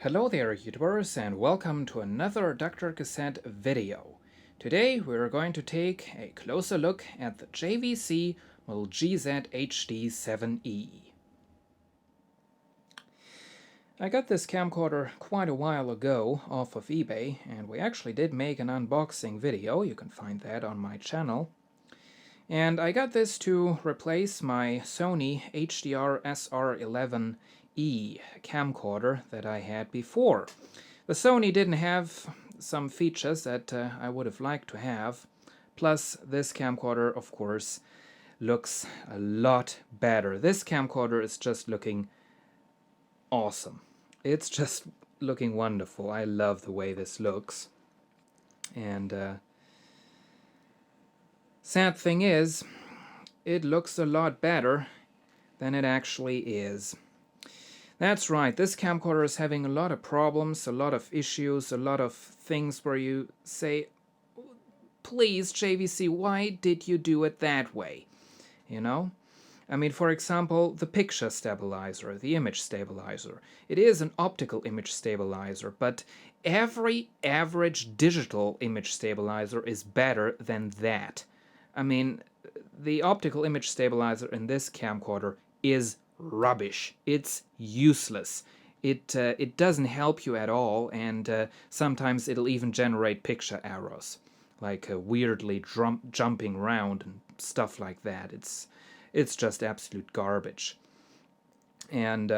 Hello there YouTubers and welcome to another DrCassette video. Today we're going to take a closer look at the JVC GZ-HD7E. I got this camcorder quite a while ago off of eBay, and we actually did make an unboxing video. You can find that on my channel. And I got this to replace my Sony HDR SR11E camcorder that I had before. The Sony didn't have some features that I would have liked to have. Plus, this camcorder, of course, looks a lot better. This camcorder is just looking awesome. It's just looking wonderful. I love the way this looks. And sad thing is, it looks a lot better than it actually is. That's right, this camcorder is having a lot of problems, a lot of issues, a lot of things where you say, please JVC, why did you do it that way? You know? I mean, for example, the picture stabilizer, the image stabilizer. It is an optical image stabilizer, but every average digital image stabilizer is better than that. I mean, the optical image stabilizer in this camcorder is rubbish. It's useless. It doesn't help you at all, and sometimes it'll even generate picture errors, like weirdly jumping around and stuff like that. It's just absolute garbage. And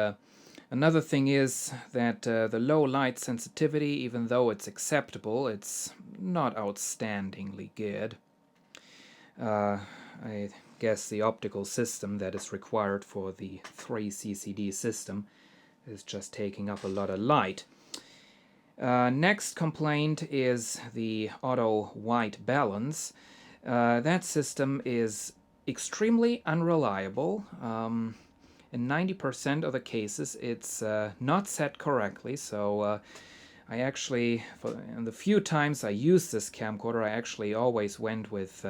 another thing is that the low light sensitivity, even though it's acceptable, it's not outstandingly good. I guess the optical system that is required for the 3CCD system is just taking up a lot of light. Next complaint is the auto white balance. That system is extremely unreliable. In 90% of the cases it's not set correctly, so I actually, in the few times I used this camcorder, I actually always went with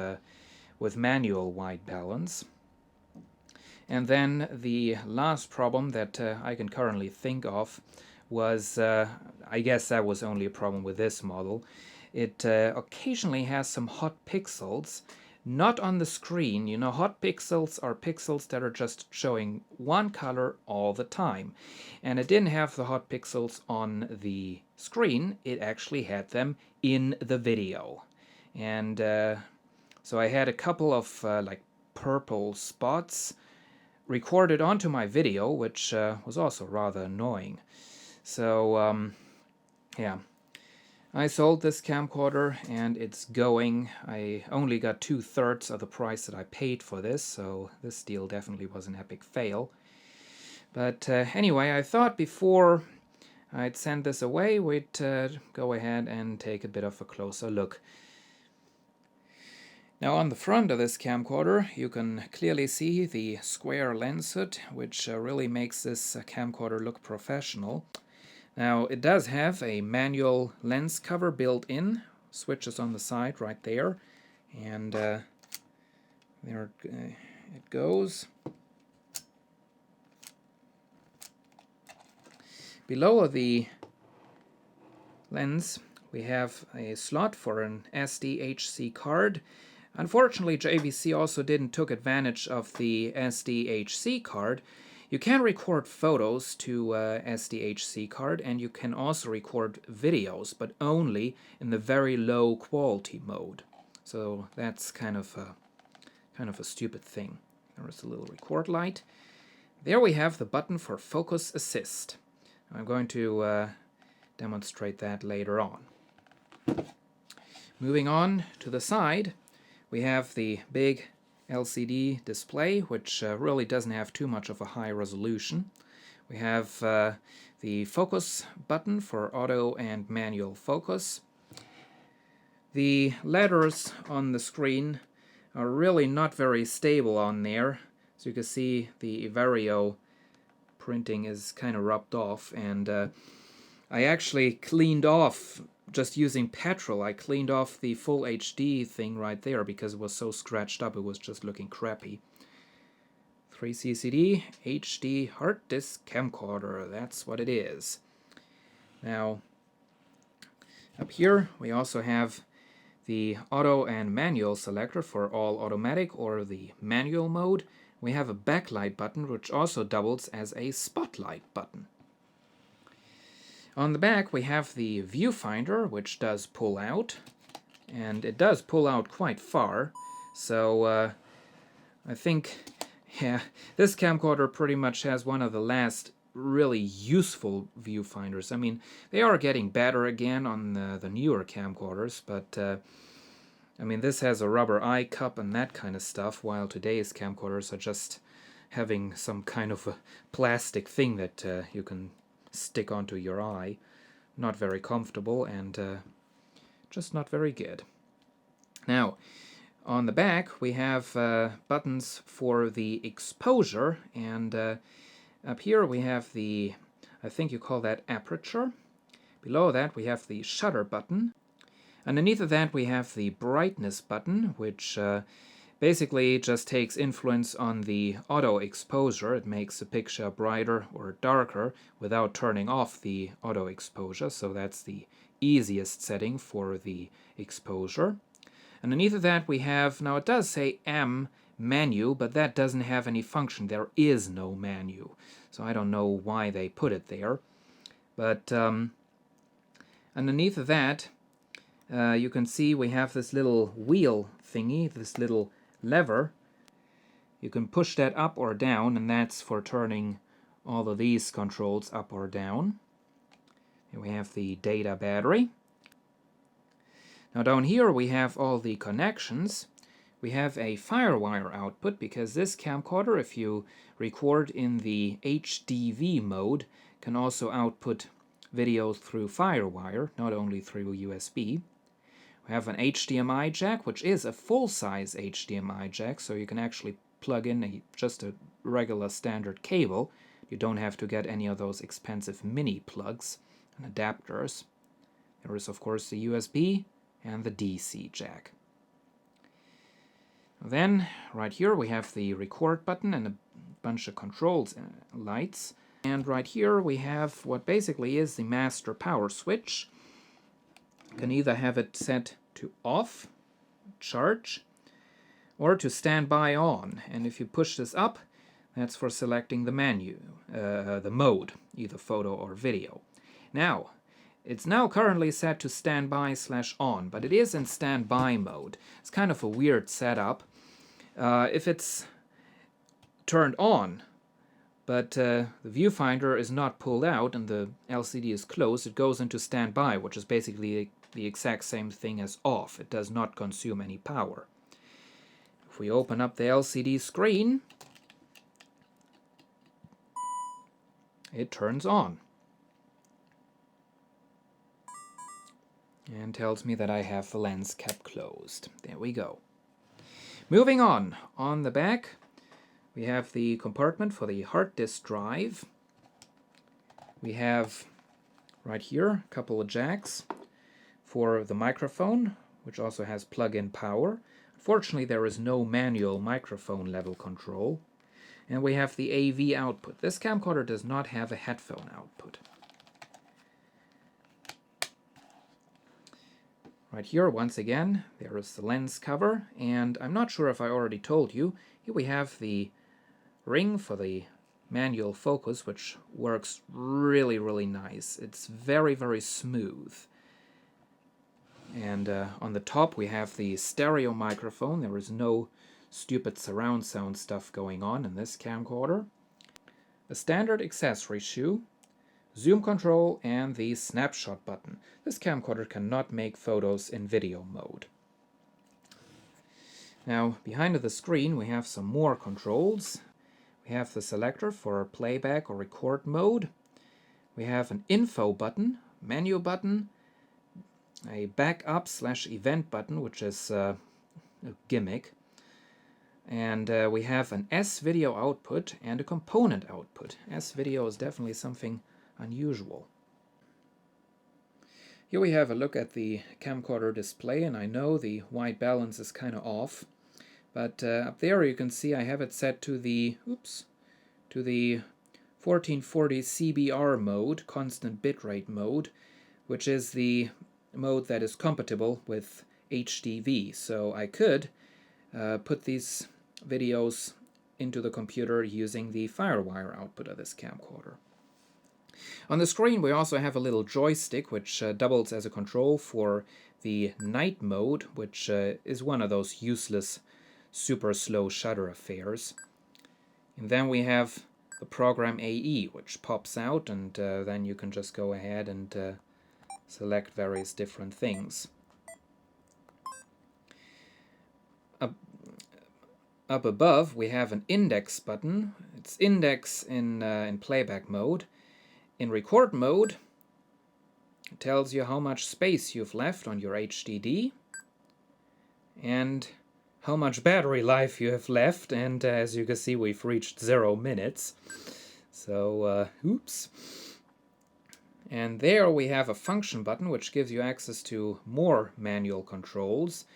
manual white balance. And then the last problem that I can currently think of was, I guess that was only a problem with this model. It occasionally has some hot pixels, not on the screen. You know, hot pixels are pixels that are just showing one color all the time. And it didn't have the hot pixels on the screen, it actually had them in the video. And so I had a couple of like purple spots recorded onto my video, which was also rather annoying. So yeah, I sold this camcorder and it's going. I only got 2/3 of the price that I paid for this, so this deal definitely was an epic fail. But anyway, I thought before I'd send this away, we'd go ahead and take a bit of a closer look. Now on the front of this camcorder you can clearly see the square lens hood, which really makes this camcorder look professional. Now it does have a manual lens cover built in, switches on the side right there, and there it goes. Below the lens we have a slot for an SDHC card. Unfortunately, JVC also didn't take advantage of the SDHC card. You can record photos to SDHC card, and you can also record videos, but only in the very low quality mode. So that's kind of a stupid thing. There is a little record light. There we have the button for focus assist. I'm going to demonstrate that later on. Moving on to the side, we have the big LCD display, which really doesn't have too much of a high resolution. We have the focus button for auto and manual focus. The letters on the screen are really not very stable on there. So you can see the Vario printing is kind of rubbed off, and I actually cleaned off, just using petrol, I cleaned off the full HD thing right there because it was so scratched up, it was just looking crappy. 3CCD HD hard disk camcorder, that's what it is. Now, up here we also have the auto and manual selector for all automatic or the manual mode. We have a backlight button which also doubles as a spotlight button. On the back we have the viewfinder, which does pull out, and it does pull out quite far, so I think, yeah, this camcorder pretty much has one of the last really useful viewfinders. I mean, they are getting better again on the newer camcorders, but I mean, this has a rubber eye cup and that kind of stuff, while today's camcorders are just having some kind of a plastic thing that you can stick onto your eye. Not very comfortable and just not very good. Now, on the back we have buttons for the exposure, and up here we have the, I think you call that aperture. Below that we have the shutter button. Underneath of that we have the brightness button, which basically just takes influence on the auto exposure. It makes the picture brighter or darker without turning off the auto exposure, so that's the easiest setting for the exposure. Underneath of that we have, now it does say M menu, but that doesn't have any function. There is no menu, so I don't know why they put it there. But underneath of that you can see we have this little wheel thingy, this little lever. You can push that up or down, and that's for turning all of these controls up or down. Here we have the data battery. Now down here we have all the connections. We have a FireWire output, because this camcorder, if you record in the HDV mode, can also output videos through FireWire, not only through USB. We have an HDMI jack, which is a full-size HDMI jack, so you can actually plug in just a regular standard cable. You don't have to get any of those expensive mini plugs and adapters. There is, of course, the USB and the DC jack. Then, right here, we have the record button and a bunch of controls lights. And right here we have what basically is the master power switch. You can either have it set to off, charge, or to standby on. And if you push this up, that's for selecting the menu, the mode, either photo or video. Now, it's now currently set to standby/on, but it is in standby mode. It's kind of a weird setup. If it's turned on, but the viewfinder is not pulled out and the LCD is closed, it goes into standby, which is basically the exact same thing as off. It does not consume any power. If we open up the LCD screen, it turns on and tells me that I have the lens cap closed. There we go. Moving on the back we have the compartment for the hard disk drive. We have right here a couple of jacks for the microphone, which also has plug-in power. Unfortunately, there is no manual microphone level control. And we have the AV output. This camcorder does not have a headphone output. Right here, once again, there is the lens cover, and I'm not sure if I already told you, here we have the ring for the manual focus, which works really, really nice. It's very, very smooth. And on the top we have the stereo microphone. There is no stupid surround sound stuff going on in this camcorder. A standard accessory shoe, zoom control, and the snapshot button. This camcorder cannot make photos in video mode. Now, behind the screen we have some more controls. We have the selector for playback or record mode. We have an info button, menu button, a backup/event button, which is a gimmick. And we have an S-video output and a component output. S-video is definitely something unusual. Here we have a look at the camcorder display, and I know the white balance is kind of off. But up there you can see I have it set to the 1440 CBR mode, constant bitrate mode, which is the mode that is compatible with HDV. So I could put these videos into the computer using the FireWire output of this camcorder. On the screen we also have a little joystick which doubles as a control for the night mode, which is one of those useless super slow shutter affairs. And then we have the program AE, which pops out, and then you can just go ahead and select various different things. Up above we have an index button. It's index in playback mode. In record mode, it tells you how much space you've left on your HDD and how much battery life you have left, and as you can see we've reached 0 minutes. So, oops. And there we have a function button which gives you access to more manual controls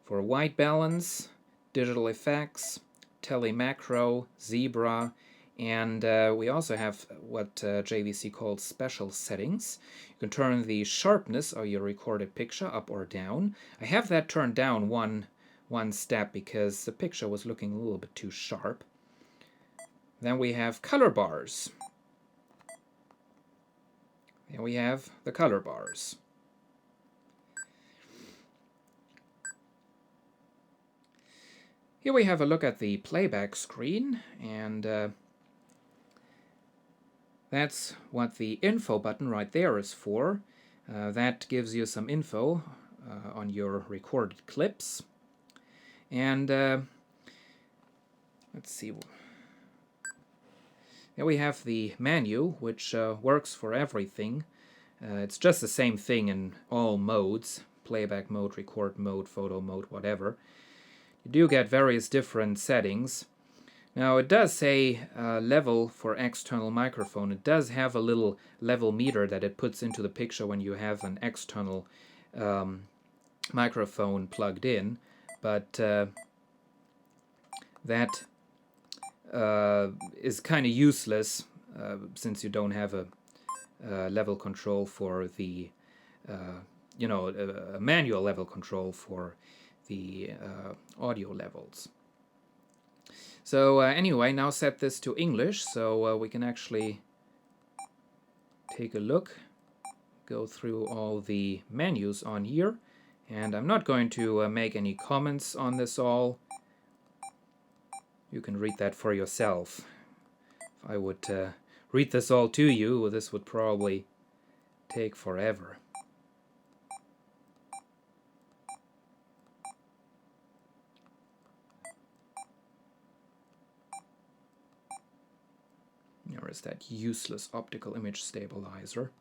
for white balance, digital effects, telemacro, zebra, and we also have what JVC calls special settings. You can turn the sharpness of your recorded picture up or down. I have that turned down one step because the picture was looking a little bit too sharp. Then we have color bars. There we have the color bars. Here we have a look at the playback screen, and that's what the info button right there is for. That gives you some info on your recorded clips. And let's see. Here we have the menu, which works for everything. It's just the same thing in all modes: playback mode, record mode, photo mode, whatever. You do get various different settings. Now it does say level for external microphone. It does have a little level meter that it puts into the picture when you have an external microphone plugged in, but that is kind of useless since you don't have a level control for the a manual level control for the audio levels. So anyway, now set this to English so we can actually take a look, go through all the menus on here, and I'm not going to make any comments on this all. You can read that for yourself. If I would read this all to you, well, this would probably take forever. There is that useless optical image stabilizer.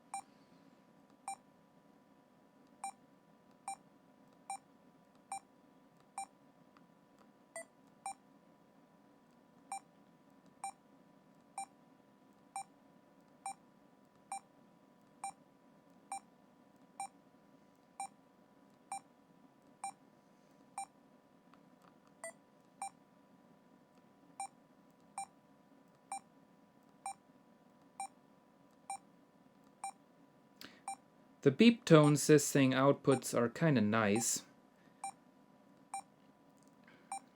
The beep tones this thing outputs are kind of nice.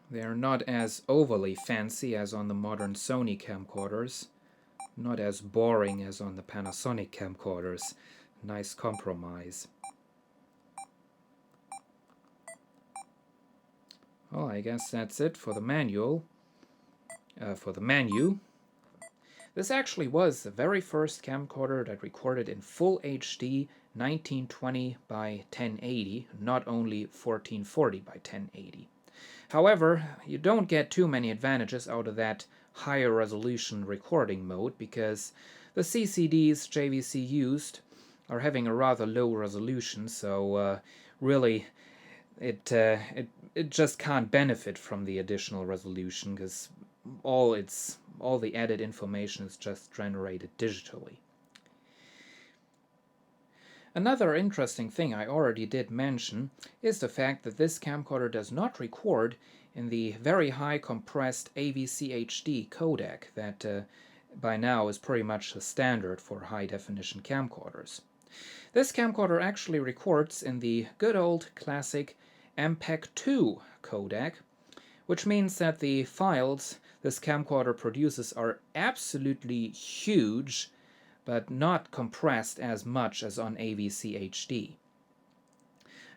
They are not as overly fancy as on the modern Sony camcorders, not as boring as on the Panasonic camcorders. Nice compromise. Well, I guess that's it for the manual. For the menu. This actually was the very first camcorder that recorded in full HD 1920 by 1080, not only 1440 by 1080. However, you don't get too many advantages out of that higher resolution recording mode because the CCDs JVC used are having a rather low resolution, so really it just can't benefit from the additional resolution because all the added information is just generated digitally. Another interesting thing I already did mention is the fact that this camcorder does not record in the very high compressed AVC HD codec that by now is pretty much the standard for high-definition camcorders. This camcorder actually records in the good old classic MPEG-2 codec, which means that the files this camcorder produces are absolutely huge, but not compressed as much as on AVC HD.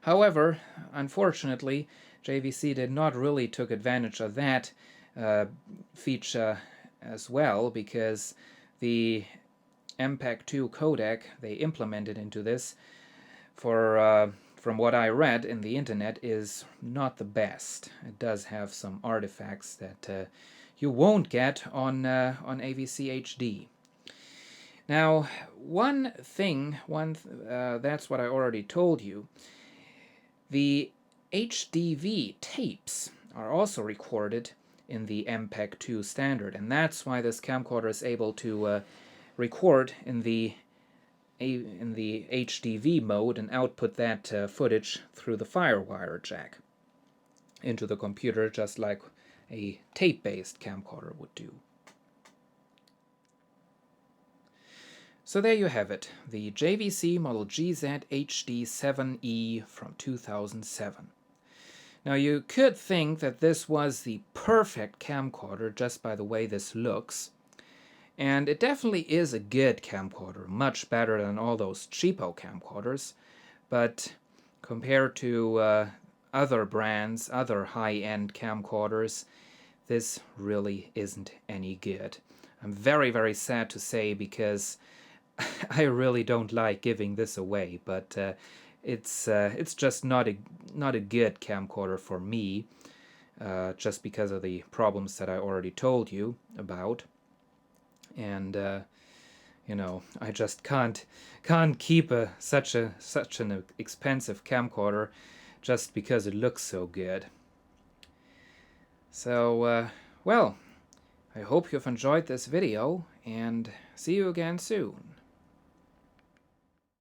However, unfortunately, JVC did not really take advantage of that feature as well, because the MPEG-2 codec they implemented into this, from what I read in the internet, is not the best. It does have some artifacts that you won't get on AVC HD. Now, one thing, that's what I already told you. The HDV tapes are also recorded in the MPEG-2 standard, and that's why this camcorder is able to record in the HDV mode and output that footage through the FireWire jack into the computer, just like a tape-based camcorder would do. So there you have it, the JVC model GZ-HD7E from 2007. Now you could think that this was the perfect camcorder just by the way this looks. And it definitely is a good camcorder, much better than all those cheapo camcorders. But compared to other brands, other high-end camcorders, this really isn't any good. I'm very, very sad to say, because I really don't like giving this away, but it's just not a good camcorder for me, just because of the problems that I already told you about. And you know, I just can't keep such an expensive camcorder just because it looks so good. So well, I hope you've enjoyed this video, and see you again soon.